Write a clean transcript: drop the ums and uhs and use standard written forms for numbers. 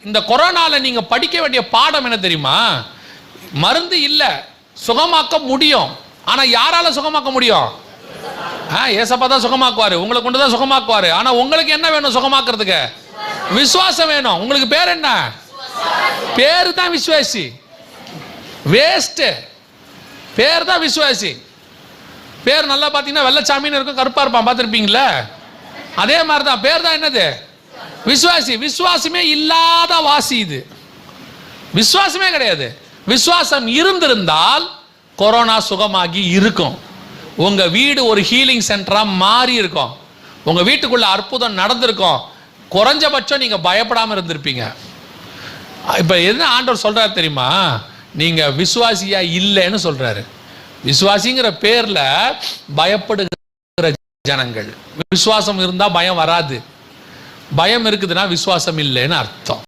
இந்த கொரோனால நீங்க படிக்க வேண்டிய பாடம் என்ன தெரியுமா? மருந்து இல்ல, சுகமாக்க முடியும். ஆனா யாரால சுகமாக்க முடியும்? ஏசப்பா தான் சுகமாக்குவாரு, உங்களை கொண்டு தான் சுகமாக்குவாரு. ஆனா உங்களுக்கு என்ன வேணும் சுகமாக்குறதுக்கு? விசுவாசம் வேணும். உங்களுக்கு பேர் என்ன? பேரு தான் விசுவாசி. வேஸ்ட் பேர் தான் விசுவாசி. பேர் நல்லா பார்த்தீங்கன்னா வெள்ளச்சாமின்னு இருக்கும், கருப்பா இருப்பான், பார்த்துருப்பீங்களா? அதே மாதிரி தான் பேர் தான் என்னது? விசுவாசி. விசுவாசமே இல்லாத வாசி இது. விசுவாசமே கிடையாது. விசுவாசம் இருந்திருந்தால் கொரோனா சுகமாகி இருக்கும். உங்க வீடு ஒரு ஹீலிங் சென்டரா மாறி இருக்கும். உங்க வீட்டுக்குள்ள அற்புதம் நடந்திருக்கும். குறைஞ்சபட்சம் நீங்க பயப்படாம இருந்திருப்பீங்க. இப்ப என்ன ஆண்டவர் சொல்றாரு தெரியுமா? நீங்க விசுவாசியா இல்லைன்னு சொல்றாரு. விசுவாசிங்கிற பேர்ல பயப்படுகிற ஜனங்கள். விசுவாசம் இருந்தா பயம் வராது. பயம் இருக்குதுன்னா விசுவாசம் இல்லைன்னு அர்த்தம்.